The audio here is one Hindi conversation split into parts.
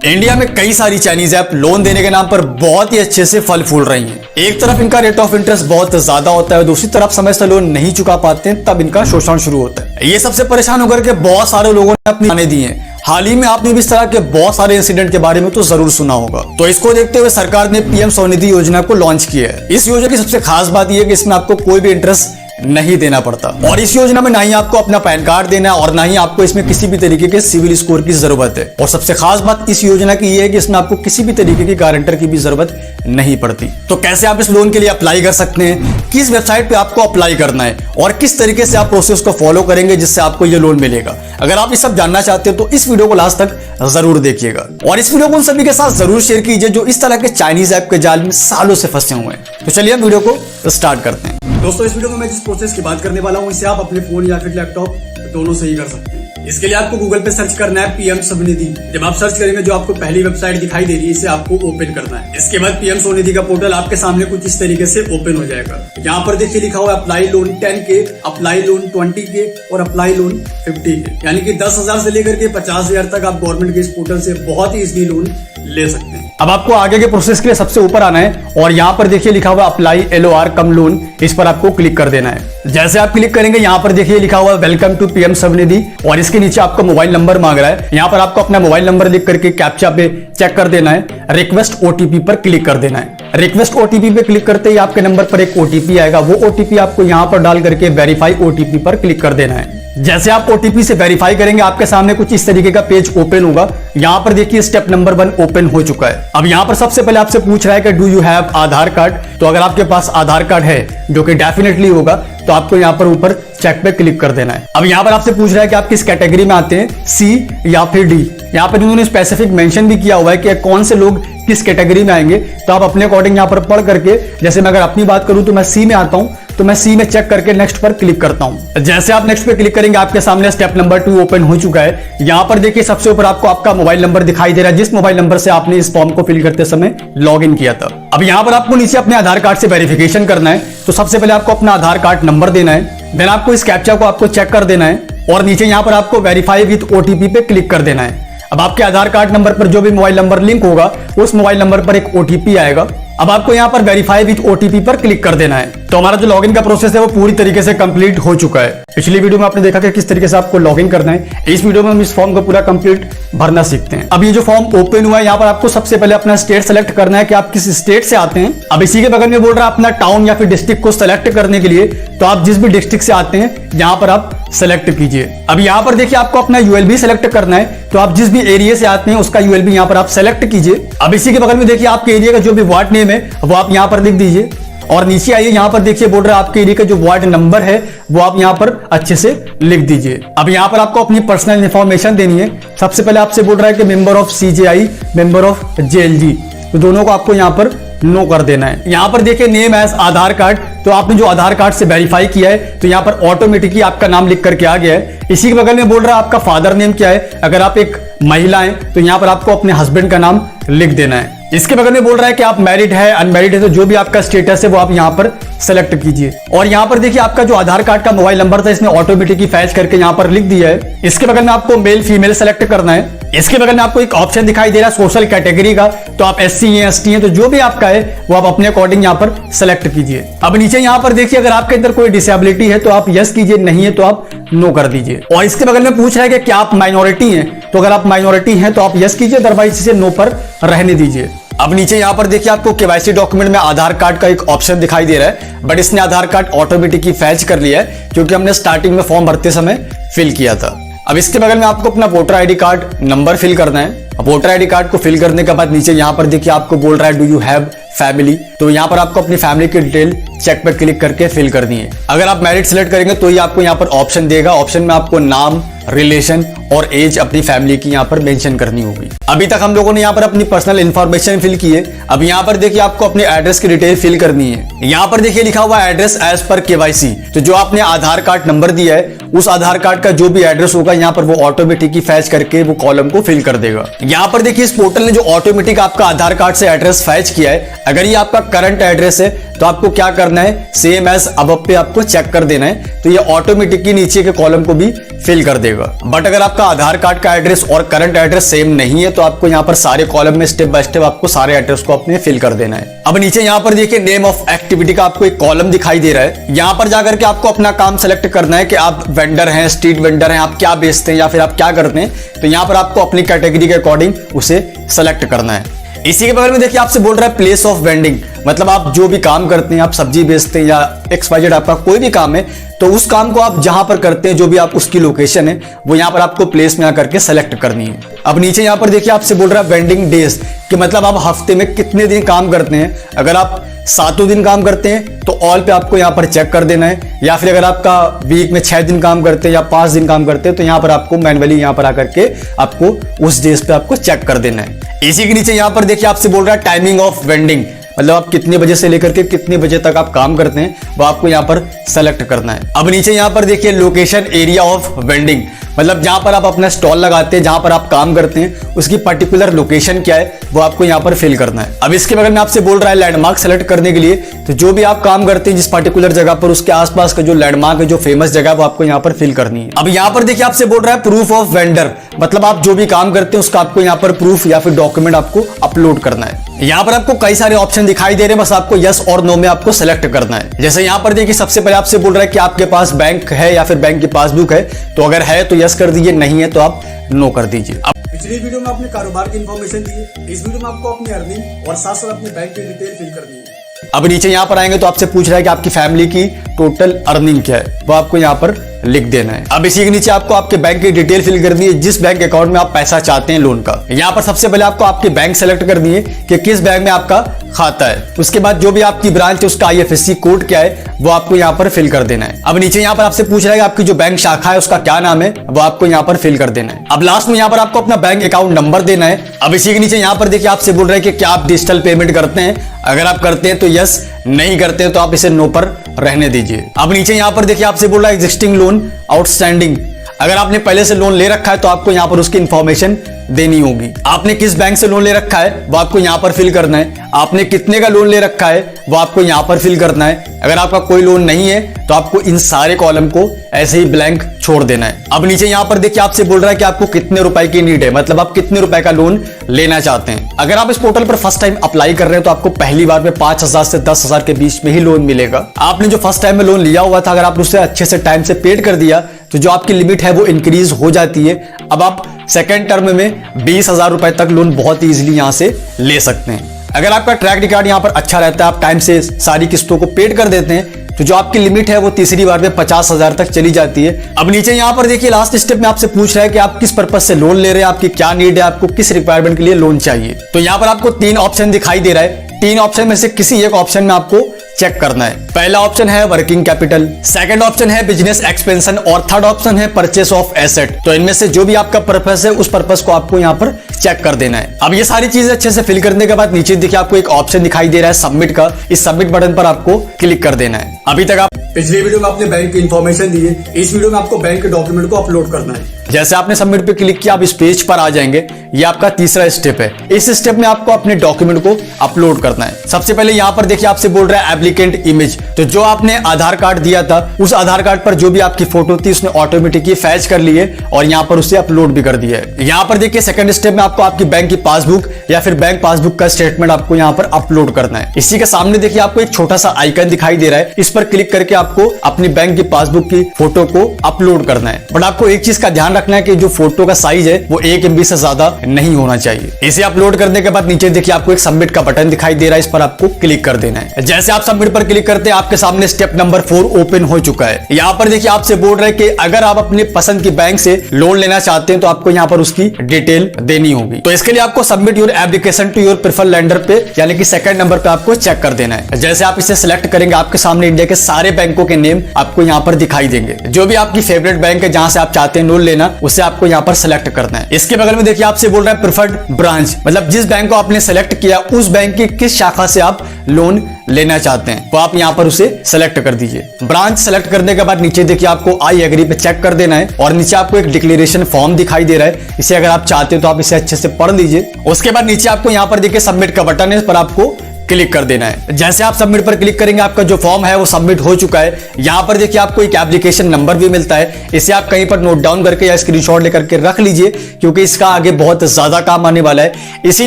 इंडिया में कई सारी चाइनीज ऐप लोन देने के नाम पर बहुत ही अच्छे से फल फूल रही हैं। एक तरफ इनका रेट ऑफ इंटरेस्ट बहुत ज्यादा होता है, दूसरी तरफ समय से लोन नहीं चुका पाते हैं, तब इनका शोषण शुरू होता है। ये सबसे परेशान होकर के बहुत सारे लोगों ने अपनी जानें दी हैं। हाल ही में आपने भी इस तरह के बहुत सारे इंसिडेंट के बारे में तो जरूर सुना होगा। तो इसको देखते हुए सरकार ने पीएम स्वनिधि योजना को लॉन्च किया है। इस योजना की सबसे खास बात यह है कि इसमें आपको कोई भी इंटरेस्ट नहीं देना पड़ता और इस योजना में ना ही आपको अपना पैन कार्ड देना है और ना ही आपको इसमें किसी भी तरीके के सिविल स्कोर की जरूरत है। और सबसे खास बात इस योजना की यह है कि इसमें आपको किसी भी तरीके की गारंटर की भी जरूरत नहीं पड़ती। तो कैसे आप इस लोन के लिए अप्लाई कर सकते हैं, किस वेबसाइट पे आपको अप्लाई करना है और किस तरीके से आप प्रोसेस को फॉलो करेंगे जिससे आपको ये लोन मिलेगा। अगर आप ये सब जानना चाहते हो तो इस वीडियो को लास्ट तक जरूर देखिएगा और इस वीडियो को उन सभी के साथ जरूर शेयर कीजिए जो इस तरह के चाइनीज ऐप के जाल में सालों से फंसे हुए हैं। तो चलिए हम वीडियो को स्टार्ट करते हैं। दोस्तों, इस वीडियो में मैं जिस प्रोसेस की बात करने वाला हूं इसे आप अपने फोन या फिर लैपटॉप दोनों से ही कर सकते हैं। इसके लिए आपको गूगल पे सर्च करना है पीएम स्वनिधि। जब आप सर्च करेंगे जो आपको पहली वेबसाइट दिखाई दे रही है इसे आपको ओपन करना है। इसके बाद पीएम स्वनिधि का पोर्टल आपके सामने कुछ इस तरीके से ओपन हो जाएगा। यहाँ पर देखिए लिखा हुआ है apply loan 10K, apply loan 20K और अप्लाई लोन 50K, यानी कि 10,000 से लेकर के 50,000 तक आप गवर्नमेंट के इस पोर्टल से बहुत ही इजीली लोन ले सकते हैं। अब आपको आगे के प्रोसेस के लिए सबसे ऊपर आना है और यहाँ पर देखिए लिखा हुआ अप्लाई LOR कम लोन, इस पर आपको क्लिक कर देना है। जैसे आप क्लिक करेंगे यहाँ पर देखिए लिखा हुआ वेलकम टू पीएम स्वनिधि और इसके नीचे आपको मोबाइल नंबर मांग रहा है। यहाँ पर आपको अपना मोबाइल नंबर लिख करके कैप्चा पे चेक कर देना है। रिक्वेस्ट OTP पर क्लिक कर देना है। रिक्वेस्ट OTP पे क्लिक करते ही आपके नंबर पर एक OTP आएगा। वो OTP आपको यहाँ पर डाल करके वेरीफाई OTP पर क्लिक कर देना है। जैसे आप OTP से वेरीफाई करेंगे आपके सामने कुछ इस तरीके का पेज ओपन होगा। यहाँ पर देखिए स्टेप नंबर 1 ओपन हो चुका है। अब यहाँ पर सबसे पहले आपसे पूछ रहा है कि do you have Aadhaar card. तो अगर आपके पास आधार कार्ड है, जो कि डेफिनेटली होगा, तो आपको यहाँ पर ऊपर चेक पे क्लिक कर देना है। अब यहाँ पर आपसे पूछ रहा है कि आप किस कैटेगरी में आते हैं, C या फिर D। यहाँ पर उन्होंने स्पेसिफिक मेंशन भी किया हुआ है कि कौन से लोग किस कैटेगरी में आएंगे। तो आप अपने अकॉर्डिंग यहाँ पर पढ़ करके, जैसे मैं अगर अपनी बात करूं तो मैं C में आता हूं, तो मैं C में चेक करके नेक्स्ट पर क्लिक करता हूं। जैसे आप नेक्स्ट पे क्लिक करेंगे आपके सामने स्टेप नंबर 2 ओपन हो चुका है। यहाँ पर देखिए सबसे ऊपर आपको आपका मोबाइल नंबर दिखाई दे रहा है, जिस मोबाइल नंबर से आपने इस फॉर्म को फिल करते समय लॉग इन किया था। अब यहाँ पर आपको नीचे अपने आधार कार्ड से वेरिफिकेशन करना है। तो सबसे पहले आपको अपना आधार कार्ड नंबर देना है, देन आपको इस कैप्चा को आपको चेक कर देना है और नीचे यहाँ पर आपको वेरीफाई विद OTP पे क्लिक कर देना है। अब आपके आधार कार्ड नंबर पर जो भी मोबाइल नंबर लिंक होगा उस मोबाइल नंबर पर एक OTP आएगा। अब आपको यहाँ पर वेरीफाई विद OTP पर क्लिक कर देना है। तो हमारा जो लॉगिन का प्रोसेस है वो पूरी तरीके से कंप्लीट हो चुका है। पिछली वीडियो में आपने देखा कि किस तरीके से आपको लॉगिन करना है। इस वीडियो में हम इस फॉर्म को पूरा कंप्लीट भरना सीखते हैं। अब ये जो फॉर्म ओपन हुआ है यहाँ पर आपको सबसे पहले अपना स्टेट सेलेक्ट करना है कि आप किस स्टेट से आते हैं। अब इसी के बगल में बोल रहा है अपना टाउन या फिर डिस्ट्रिक्ट को सेलेक्ट करने के लिए, तो आप जिस भी डिस्ट्रिक्ट से आते हैं यहाँ पर आप सेलेक्ट कीजिए। अब यहाँ पर देखिए आपको अपना ULB सेलेक्ट करना है, तो आप जिस भी एरिया से आते हैं उसका ULB यहाँ पर आप सेलेक्ट कीजिए। अब इसी के बगल में देखिए आपके एरिया का जो भी वार्ड नेम है वो आप यहाँ पर लिख दीजिए और नीचे आइए, यहाँ पर देखिए बोल रहा है आपके एरिया का जो वार्ड नंबर है वो आप यहाँ पर अच्छे से लिख दीजिए। अब यहाँ पर आपको अपनी पर्सनल इंफॉर्मेशन देनी है। सबसे पहले आपसे बोल रहा है कि member of CJI, member of JLG, तो दोनों को आपको यहाँ पर नो कर देना है। यहाँ पर देखिए नेम एज आधार कार्ड, तो आपने जो आधार कार्ड से वेरीफाई किया है तो यहाँ पर ऑटोमेटिकली आपका नाम लिख करके आ गया है। इसी के बगल में बोल रहा है आपका फादर नेम क्या है। अगर आप एक महिला हैं तो यहाँ पर आपको अपने हस्बैंड का नाम लिख देना है। इसके बगल में बोल रहा है कि आप मैरिड है, अनमैरिड है, तो जो भी आपका स्टेटस है वो आप यहाँ पर सेलेक्ट कीजिए। और यहाँ पर देखिए आपका जो आधार कार्ड का मोबाइल नंबर था इसने ऑटोमेटिकली फैच करके यहाँ पर लिख दिया है। इसके बगल में आपको मेल फीमेल सेलेक्ट करना है। इसके बगल में आपको एक ऑप्शन दिखाई दे रहा है सोशल कैटेगरी का, तो आप SC हैं, ST हैं, तो जो भी आपका है वो आप अपने अकॉर्डिंग यहाँ पर सेलेक्ट कीजिए। अब नीचे यहाँ पर देखिए अगर आपके अंदर कोई डिसेबिलिटी है तो आप यस कीजिए, नहीं है तो आप नो कर दीजिए। और इसके बगल में पूछ रहा है कि क्या आप माइनॉरिटी हैं, तो अगर आप माइनॉरिटी हैं तो आप यस कीजिए, अदरवाइज इसे नो पर रहने दीजिए। अब नीचे यहाँ पर देखिए आपको KYC डॉक्यूमेंट में आधार कार्ड का एक ऑप्शन दिखाई दे रहा है, बट इसने आधार कार्ड ऑटोमेटिकली फैच कर लिया है क्योंकि हमने स्टार्टिंग में फॉर्म भरते समय फिल किया था। अब इसके बगल में आपको अपना voter ID card number fill करना है। अब वोटर ID कार्ड को फिल करने के बाद नीचे यहाँ पर देखिए आपको बोल रहा है डू यू हैव फैमिली, तो यहाँ पर आपको अपनी फैमिली की डिटेल चेक पर क्लिक करके फिल करनी है। अगर आप मैरिड सिलेक्ट करेंगे तो ये आपको यहाँ पर ऑप्शन देगा। ऑप्शन में आपको नाम, रिलेशन और एज अपनी फैमिली की यहाँ पर मेंशन करनी होगी। अभी तक हम लोगों ने यहाँ पर अपनी पर्सनल इंफॉर्मेशन फिल की है। अब यहाँ पर देखिए आपको अपने एड्रेस की डिटेल फिल करनी है। यहाँ पर देखिए लिखा हुआ एड्रेस एज पर KYC, तो जो आपने आधार कार्ड नंबर दिया है उस आधार कार्ड का जो भी एड्रेस होगा यहाँ पर वो ऑटोमेटिकली फैच करके वो कॉलम को फिल कर देगा। यहाँ पर देखिए इस पोर्टल ने जो ऑटोमेटिक आपका आधार कार्ड से एड्रेस फैच किया है, अगर ये आपका करंट एड्रेस है तो आपको क्या करना है, सेम एज अब पे आपको चेक कर देना है, तो ये ऑटोमेटिकली नीचे के कॉलम को भी फिल कर देगा। बट अगर आपका आधार कार्ड का एड्रेस और करंट एड्रेस सेम नहीं है तो आपको यहाँ पर सारे कॉलम में स्टेप बाय स्टेप आपको सारे एड्रेस को अपने फिल कर देना है। अब नीचे यहाँ पर देखिए नेम ऑफ एक्टिविटी का आपको एक कॉलम दिखाई दे रहा है। यहाँ पर जाकर के आपको अपना काम सेलेक्ट करना है कि आप वेंडर हैं, स्ट्रीट वेंडर हैं, आप क्या बेचते हैं या फिर आप क्या करते हैं। तो यहाँ पर आपको अपनी कैटेगरी के अकॉर्डिंग उसे सेलेक्ट करना है। इसी के बगल में देखिए आपसे बोल रहा है प्लेस ऑफ वेंडिंग, मतलब आप जो भी काम करते हैं, आप सब्जी बेचते हैं या XYZ आपका कोई भी काम है, तो उस काम को आप जहां पर करते हैं, जो भी आप उसकी लोकेशन है वो यहां पर आपको प्लेस में आकर के सेलेक्ट करनी है। अब नीचे यहां पर देखिए आपसे बोल रहा है वेंडिंग डेज, कि मतलब आप हफ्ते में कितने दिन काम करते हैं। अगर आप 7 दिन काम करते हैं तो ऑल पे आपको यहाँ पर चेक कर देना है, या फिर अगर आपका वीक में 6 दिन काम करते हैं या 5 दिन काम करते हैं तो यहाँ पर आपको मैनुअली यहाँ पर आकर के आपको उस डेज पे आपको चेक कर देना है। इसी के नीचे यहाँ पर देखिए आपसे बोल रहा है टाइमिंग ऑफ वेंडिंग, मतलब आप कितने बजे से लेकर के कितने बजे तक आप काम करते हैं वो आपको यहाँ पर सेलेक्ट करना है। अब नीचे यहाँ पर देखिए लोकेशन एरिया ऑफ वेंडिंग, मतलब जहां पर आप अपना स्टॉल लगाते हैं, जहां पर आप काम करते हैं, उसकी पर्टिकुलर लोकेशन क्या है वो आपको यहाँ पर फिल करना है। अब इसके बगल में आपसे बोल रहा है लैंडमार्क सेलेक्ट करने के लिए, तो जो भी आप काम करते हैं जिस पर्टिकुलर जगह पर, उसके आसपास का जो लैंडमार्क है, जो फेमस जगह है, वो आपको यहाँ पर फिल करनी है। अब यहाँ पर देखिए आपसे बोल रहा है प्रूफ ऑफ वेंडर, मतलब आप जो भी काम करते हैं उसका आपको यहाँ पर प्रूफ या फिर डॉक्यूमेंट आपको अपलोड करना है। यहाँ पर आपको कई सारे ऑप्शन दिखाई दे रहे हैं, बस आपको यस और नो में आपको सेलेक्ट करना है। जैसे यहाँ पर देखिए सबसे पहले आपसे बोल रहा है कि आपके पास बैंक है या फिर बैंक की पासबुक है, तो अगर है तो यस कर दीजिए, नहीं है तो आप नो कर दीजिए। पिछली वीडियो में आपने कारोबार की इन्फॉर्मेशन दी है, इस वीडियो में आपको अपनी अर्निंग और साथ साथ अपने बैंक की डिटेल फिल करनी है। अब नीचे यहाँ पर आएंगे तो आपसे पूछ रहा है कि आपकी फैमिली की टोटल अर्निंग क्या है, वो आपको यहाँ पर लिख देना है। अब इसी के नीचे आपको आपके बैंक की डिटेल फिल करनी है, जिस बैंक अकाउंट में आप पैसा चाहते हैं लोन का। यहाँ पर सबसे पहले आपको आपकी बैंक सेलेक्ट करनी है कि किस बैंक में आपका खाता है। उसके बाद जो भी आपकी ब्रांच है उसका IFSC कोड क्या है वो आपको यहाँ पर फिल कर देना है। अब नीचे यहाँ पर आपसे पूछ रहा है कि आपकी जो बैंक शाखा है उसका क्या नाम है, वो आपको यहाँ पर फिल कर देना है। अब लास्ट में यहाँ पर आपको अपना बैंक अकाउंट नंबर देना है। अब इसी के नीचे यहाँ पर देखिए आपसे बोल रहा है कि क्या आप डिजिटल पेमेंट करते हैं, अगर आप करते हैं तो यस, नहीं करते हैं तो आप इसे नो पर रहने दीजिए। अब नीचे यहाँ पर देखिए आपसे बोल रहा है एग्जिस्टिंग लोन आउटस्टैंडिंग, अगर आपने पहले से लोन ले रखा है तो आपको यहाँ पर उसकी इंफॉर्मेशन देनी होगी। आपने किस बैंक से लोन ले रखा है वो आपको यहाँ पर फिल करना है। आपने कितने का लोन ले रखा है वो आपको यहाँ पर फिल करना है। अगर आपका कोई लोन नहीं है तो आपको इन सारे कॉलम को ऐसे ही ब्लैंक छोड़ देना है। अब नीचे यहाँ पर देखिए आपसे बोल रहा है कि आपको कितने रुपए की नीड है, मतलब आप कितने रुपए का लोन लेना चाहते हैं। अगर आप इस पोर्टल पर फर्स्ट टाइम अप्लाई कर रहे हैं तो आपको पहली बार में 5,000 से 10,000 के बीच में ही लोन मिलेगा। आपने जो फर्स्ट टाइम में लोन लिया हुआ था, अगर आप उसे अच्छे से टाइम से पेड कर दिया तो जो आपकी लिमिट है वो इंक्रीज हो जाती है। अब आप सेकेंड टर्म में 20,000 रुपए तक लोन बहुत इजीली यहां से ले सकते हैं। अगर आपका ट्रैक रिकॉर्ड यहां पर अच्छा रहता है, आप टाइम से सारी किस्तों को पेड कर देते हैं, तो जो आपकी लिमिट है वो तीसरी बार में 50,000 तक चली जाती है। अब नीचे यहाँ पर देखिए लास्ट स्टेप में आपसे पूछ रहा है कि आप किस पर्पज से लोन ले रहे हैं, आपकी क्या नीड है, आपको किस रिक्वायरमेंट के लिए लोन चाहिए। तो यहाँ पर आपको 3 ऑप्शन दिखाई दे रहा है। 3 ऑप्शन में से किसी एक ऑप्शन में आपको चेक करना है। पहला ऑप्शन है वर्किंग कैपिटल, सेकंड ऑप्शन है बिजनेस एक्सपेंशन और थर्ड ऑप्शन है परचेस ऑफ एसेट। तो इनमें से जो भी आपका पर्पस है उस पर्पस को आपको यहाँ पर चेक कर देना है। अब ये सारी चीजें अच्छे से फिल करने के बाद नीचे देखिए आपको एक ऑप्शन दिखाई दे रहा है सबमिट का, इस सबमिट बटन पर आपको क्लिक कर देना है। अभी तक आप पिछली वीडियो में आपने बैंक की इन्फॉर्मेशन दी है, इस वीडियो में आपको बैंक के डॉक्यूमेंट को अपलोड करना है। जैसे आपने सबमिट पे क्लिक किया, आप इस पेज पर आ जाएंगे। ये आपका तीसरा स्टेप है। इस स्टेप में आपको अपने डॉक्यूमेंट को अपलोड करना है। सबसे पहले यहाँ पर देखिए आपसे बोल रहा है एप्लीकेंट इमेज, तो जो आपने आधार कार्ड दिया था उस आधार कार्ड पर जो भी आपकी फोटो थी उसने ऑटोमेटिकली फैच कर ली है और यहाँ पर उसे अपलोड भी कर दिया है। यहाँ पर देखिए सेकंड स्टेप में आपको आपकी बैंक की पासबुक या फिर बैंक पासबुक का स्टेटमेंट आपको यहाँ पर अपलोड करना है। इसी के सामने देखिए आपको एक छोटा सा आइकन दिखाई दे रहा है, इस पर क्लिक करके आपको अपनी बैंक की पासबुक की फोटो को अपलोड करना है। बट आपको एक चीज का ध्यान रखना है कि जो फोटो का साइज है वो 1 MB से ज्यादा नहीं होना चाहिए। इसे अपलोड करने के बाद नीचे देखिए आपको एक सबमिट का बटन दिखाई दे रहा है, इस पर आपको क्लिक कर देना है। जैसे आप सबमिट पर क्लिक करते हैं आपके सामने स्टेप नंबर 4 ओपन हो चुका है। यहाँ पर देखिए आपसे बोल रहे हैं कि अगर आप अपने पसंद की बैंक से लोन लेना चाहते हैं तो आपको यहाँ पर उसकी डिटेल देनी होगी। तो इसके लिए आपको submit your application to your preferred lender पे यानी कि सेकंड नंबर पे आपको चेक कर देना है। जैसे आप इसे सिलेक्ट करेंगे आपके सामने इंडिया के सारे बैंकों के नेम आपको यहाँ पर दिखाई देंगे। जो भी आपकी फेवरेट बैंक है जहां से आप चाहते हैं लोन लेना उसे आपको यहाँ पर सेलेक्ट करना है। इसके बगल में देखिए आपसे बोल रहा है प्रेफर्ड ब्रांच, मतलब जिस बैंक को आपने सेलेक्ट किया उस बैंक की किस शाखा से आप लोन लेना चाहते हैं, तो आप यहाँ पर उसे सेलेक्ट कर दीजिए। ब्रांच सेलेक्ट करने के बाद नीचे देखिए आपको आई एग्री पे चेक कर देना है और नीचे आपको एक डिक्लेरेशन फॉर्म दिखाई दे रहा है, इसे अगर आप चाहते हो तो आप इसे अच्छे से पढ़ लीजिए। उसके बाद नीचे आपको यहाँ पर देखिए सबमिट का बटन है, इस पर आपको क्लिक कर देना है। जैसे आप सबमिट पर क्लिक करेंगे आपका जो फॉर्म है वो सबमिट हो चुका है। यहाँ पर देखिए आपको एक एप्लीकेशन नंबर भी मिलता है, इसे आप कहीं पर नोट डाउन करके या स्क्रीनशॉट लेकर के रख लीजिए क्योंकि इसका आगे बहुत ज्यादा काम आने वाला है। इसी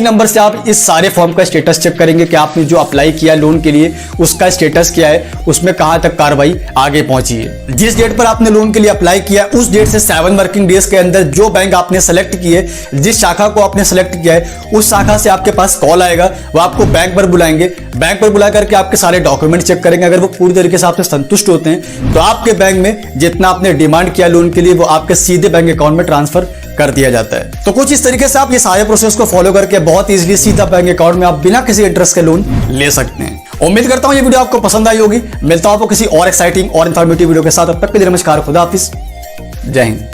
नंबर से आप इस सारे फॉर्म का स्टेटस चेक करेंगे कि आपने जो अप्लाई किया लोन के लिए उसका स्टेटस क्या है, उसमें कहां तक कार्रवाई आगे पहुंची है। जिस डेट पर आपने लोन के लिए अप्लाई किया उस डेट से 7 वर्किंग डेज के अंदर जो बैंक आपने सेलेक्ट किए, जिस शाखा को आपने सेलेक्ट किया है उस शाखा से आपके पास कॉल आएगा, वो आपको बैंक पर बुलाएंगे। बैंक पर बुला करके आपके सारे डॉक्यूमेंट चेक करेंगे। अगर वो पूरी तरीके से आपसे संतुष्ट होते हैं तो आपके बैंक में जितना आपने डिमांड किया लोन के लिए वो आपके सीधे बैंक अकाउंट में ट्रांसफर कर दिया जाता है। तो कुछ इस तरीके से आप ये सारे प्रोसेस को फॉलो करके बहुत इजीली सीधा बैंक अकाउंट में आप बिना किसी इंटरेस्ट के लोन ले सकते हैं। उम्मीद करता हूं ये वीडियो आपको पसंद आई होगी। मिलता हूं आपको किसी और एक्साइटिंग और इन्फॉर्मेटिव वीडियो के साथ। तब तक के लिए नमस्कार, खुदा हाफिज, जय हिंद।